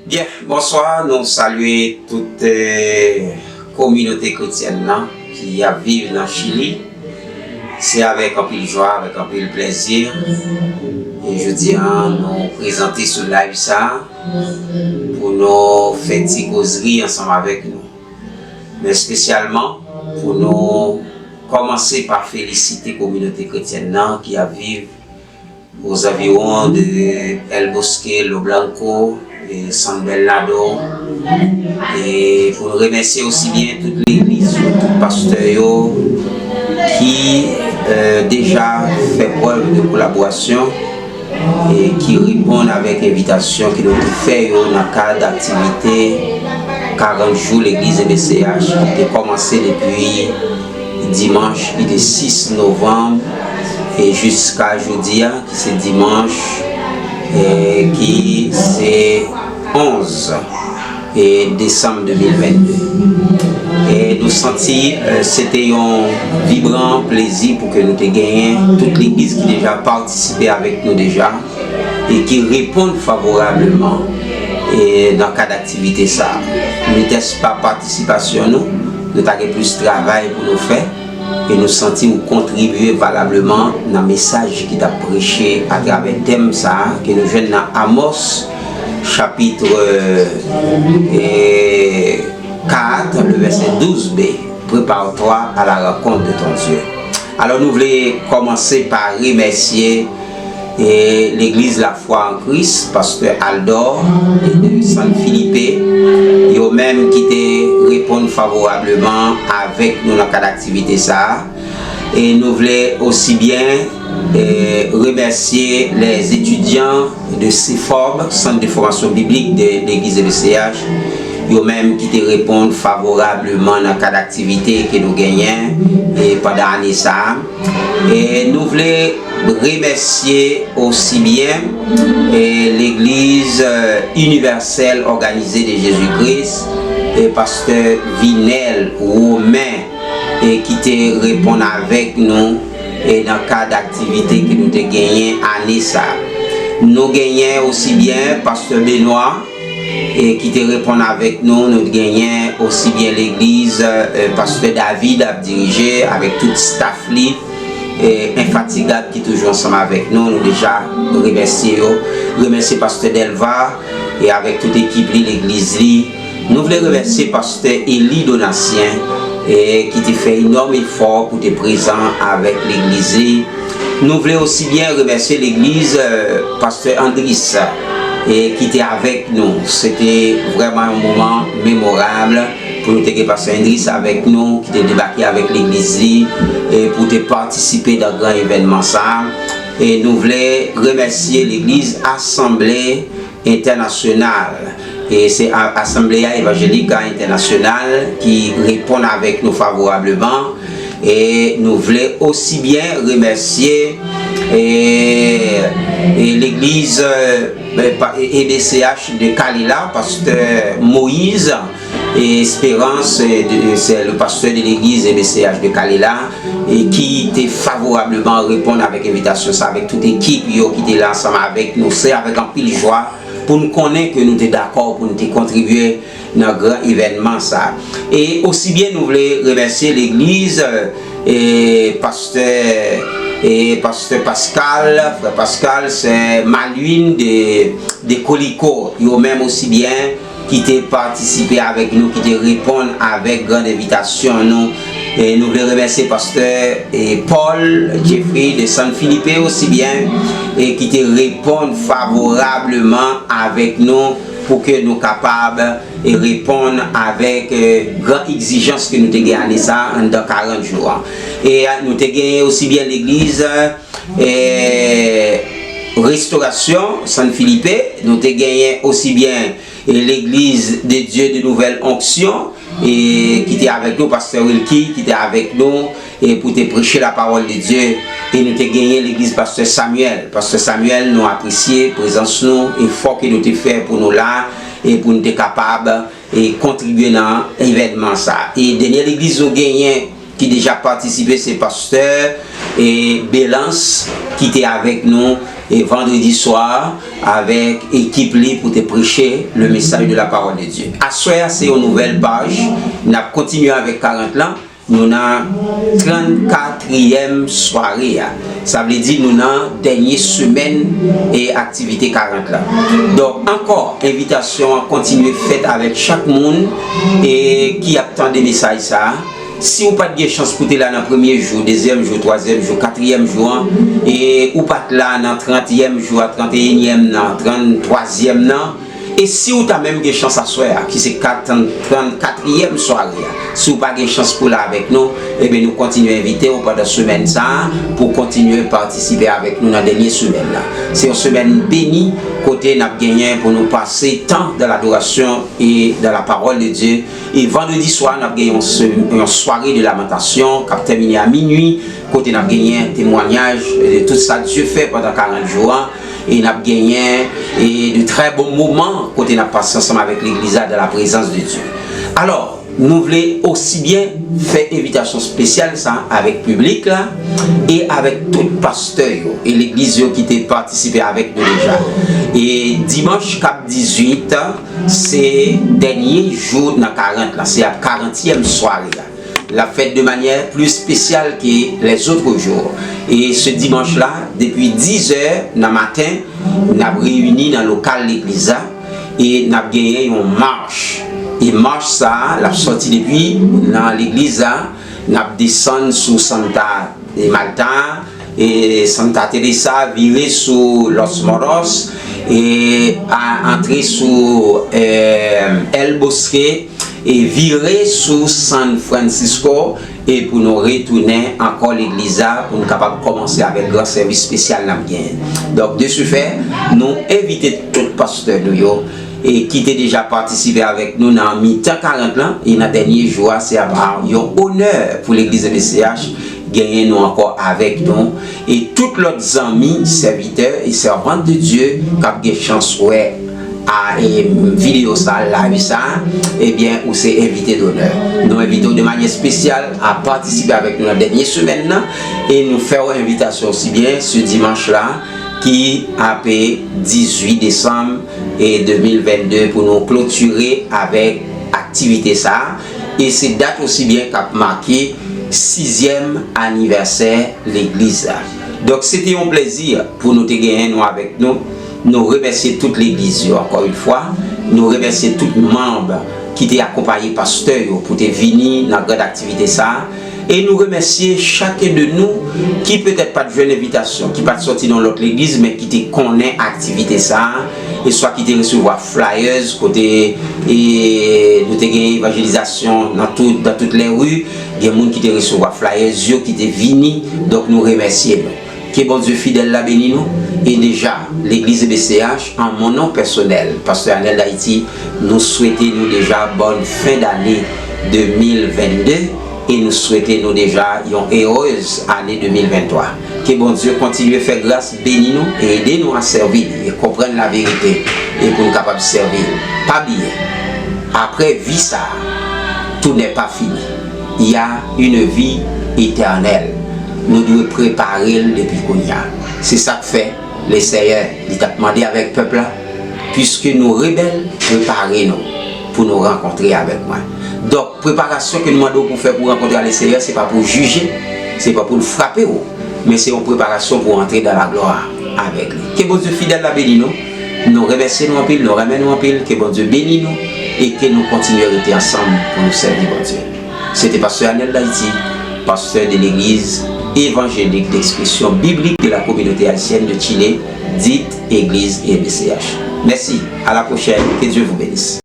Bien, bonsoir, nous saluons toute communauté chrétienne qui vivent dans Chili. C'est avec un peu de joie, avec un peu de plaisir. Et je dis nous présenter ce live ça pour nous faire des causeries ensemble avec nous. Mais spécialement pour nous commencer par féliciter la communauté chrétienne qui vivent aux environs de El Bosque, Lo Blanco et San Bernardo. Et pour nous remercier aussi bien toute l'église, tout le pasteur qui déjà fait preuve de collaboration et qui répond avec l'invitation qui nous fait dans le cadre d'activité 40 jours l'église MCH qui a commencé depuis dimanche le 6 novembre et jusqu'à aujourd'hui qui c'est dimanche et qui c'est 11 décembre 2022. Et nous sentis c'était un vibrant plaisir pour que nous ayons gagné toute l'église qui déjà participé avec nous déjà et qui répondent favorablement et dans le cas d'activité ça. Nous ne testons pas participation, nous avons plus de travail pour nous faire et nous sentis contribuer valablement dans le message qui a prêché à travers le thème ça que nous venons dans Amos chapitre 4, le verset 12b. Prépare-toi à la rencontre de ton Dieu. Alors nous voulons commencer par remercier l'église La Foi en Christ, pasteur Aldor et de San Philippe, eux même qui te répondent favorablement avec nous dans le cas d'activité ça. Et nous voulons aussi bien remercier les étudiants de CFOB, Centre de formation biblique de l'église MCH, eux-mêmes qui te répondent favorablement dans le cas d'activité que nous gagnons pendant l'année ça. Et nous voulons remercier aussi bien l'église universelle organisée de Jésus-Christ et pasteur Vinel Romain et qui te répond avec nous et dans le cas d'activité que nous avons gagné année ça. Nous gagnons aussi bien pasteur Benoît et qui te répond avec nous, nous gagnons aussi bien l'église pasteur David a dirigé avec tout staff et infatigable qui est toujours ensemble avec nous. Nous déjà remercier pasteur Delva et avec toute l'équipe l'église. Nous voulons remercier pasteur Élie Donatien et qui t'a fait énorme effort pour être présent avec l'église. Nous voulons aussi bien remercier l'église pasteur Andris et qui était avec nous. C'était vraiment un moment mémorable pour nous avoir pasteur Andris avec nous, qui était débarqué avec l'église et pour te participer dans le grand événement ça. Et nous voulons remercier l'église Assemblée internationale. Et c'est Assemblée évangélique internationale qui répond avec nous favorablement. Et nous voulons aussi bien remercier l'église EBCH de Kalila, pasteur Moïse et Espérance, c'est le pasteur de l'église EBCH de Kalila et qui était favorablement répondre avec invitation ça avec toute l'équipe qui était là ensemble avec nous, c'est avec un pile joie pour nous connaître que nous sommes d'accord pour nous contribuer dans le grand événement ça. Et aussi bien nous voulons remercier l'église et pasteur Pascal, frère Pascal, c'est Malouine de Colico, eux même aussi bien qui t'a participé avec nous, qui t'a répondu avec grande invitation nous. Et nous voulons remercier pasteur Paul Jeffrey de San Philippe aussi bien et qui te répondent favorablement avec nous pour que nous capables de répondre avec grande exigence que nous te gagné ça dans 40 jours. Et nous te gagné aussi bien l'église Restauration San Philippe, nous te gagné aussi bien l'église de Dieu de Nouvelle Onction et qui était avec nous, pasteur Wilkie, qui était avec nous et pour te prêcher la parole de Dieu. Et nous avons gagné l'église pasteur Samuel. Pasteur Samuel nous a apprécié présence nous, effort que nous avons fait pour nous là et pour nous être capables et contribuer dans l'événement ça. Et dernière l'église nous gagné qui déjà participé, c'est pasteur et Bélance qui était avec nous et vendredi soir avec équipe libre pour te prêcher le message de la parole de Dieu. À soir, c'est une nouvelle page. Nous continuons avec 40 ans. Nous avons 34e soirée. Ça veut dire nous avons dernière semaine et activité 40 là. Donc encore invitation à continuer faite avec chaque monde et qui attend des messages ça. Si vous n'avez pas de chance pour être là dans le premier jour, deuxième jour, troisième jour, quatrième jour, et vous pas là dans le 30e jour, 31e, dans le 33e, et si vous avez même des chances à soir, qui c'est 34e soirée, si vous n'avez pas de chance pour là avec nous, eh bien nous continuons à inviter pendant la semaine ça, pour continuer à participer avec nous dans la dernière semaine. C'est une semaine bénie, côté nous avons gagné pour nous passer temps dans l'adoration et dans la parole de Dieu. Et vendredi soir, nous avons gagné une soirée de lamentation qui a terminé à minuit, côté nous avons gagné un témoignage de tout ça que Dieu fait pendant 40 jours. Et nous avons gagné de très bons moments côté nous avons passé ensemble avec l'église dans la présence de Dieu. Alors, nous voulons aussi bien faire invitation spéciale ça avec le public là, et avec tout pasteur et l'église qui était participé avec nous déjà. Et dimanche 18, c'est le dernier jour dans 40 là, c'est la 40e soirée là. La fête de manière plus spéciale que les autres jours. Et ce dimanche-là, depuis 10h dans le matin, nous avons réuni dans le local de l'église et nous avons gagné une marche. Et marche ça, la sortie depuis dans l'église, nous avons descendu sous Santa de Malta et Santa Teresa, viré sous Los Moros et entré sous El Bosque et virer sous San Francisco et pour nous retourner encore l'église pour nous capables de commencer avec un grand service spécial. Donc de ce fait, nous invitons tout pasteur nous et qui était déjà participé avec nous dans mi-temps 40 ans et dans le dernier jour, c'est un honneur pour l'église de BCH gagner nous encore avec nous et tous les amis, serviteurs et servantes de Dieu qui ont des chances à vidéo ça, live ça, et bien, où c'est invité d'honneur. Nous invitons de manière spéciale à participer avec nous la dernière semaine et nous faisons invitation aussi bien ce dimanche-là qui a payé 18 décembre et 2022 pour nous clôturer avec activité ça. Et c'est date aussi bien qu'a marqué 6e anniversaire l'église. Donc c'était un plaisir pour nous te gagner nous avec nous. Nous remercions toute l'église encore une fois. Nous remercions tous les membres qui t'ont accompagné pasteur pour te venir dans la grande activité ça. Et nous remercions chacun de nous qui peut-être pas de jeune invitation, qui pas sorti dans l'autre église, mais qui te connaît activité ça. Et soit qui te recevoir flyers côté et nous te gagné évangélisation dans toutes les rues. Il y a des gens qui te recevoir flyers, qui te vini. Donc nous remercions. Que bon Dieu fidèle la béni nous. Et déjà, l'église BCH, en mon nom personnel, pasteur Anel d'Haïti, nous souhaitons nous déjà bonne fin d'année 2022 et nous souhaitons nous déjà une heureuse année 2023. Que bon Dieu continue à faire grâce, bénis nous et aidez nous à servir et comprendre la vérité et pour nous capables de servir. Pas bien. Après vie ça, tout n'est pas fini. Il y a une vie éternelle. Nous devons préparer depuis qu'on y a. C'est ça que fait les Seigneurs. Il t'a demandé avec le peuple là, puisque nous rebelles, préparez-nous pour nous rencontrer avec moi. Donc, préparation que nous demandons pour faire pour rencontrer les Seigneurs, ce n'est pas pour juger, ce n'est pas pour le frapper, mais c'est une préparation pour entrer dans la gloire avec lui. Que bon Dieu fidèle la bénisse nous, nous remercions nous en pile, nous remercions nous en pile, que bon Dieu bénisse nous et que nous continuons à rester ensemble pour nous servir, bon Dieu. C'était pasteur Anel d'Haïti, pasteur de l'église évangélique d'expression biblique de la communauté haïtienne de Chili, dite Église et BCH. Merci, à la prochaine, que Dieu vous bénisse.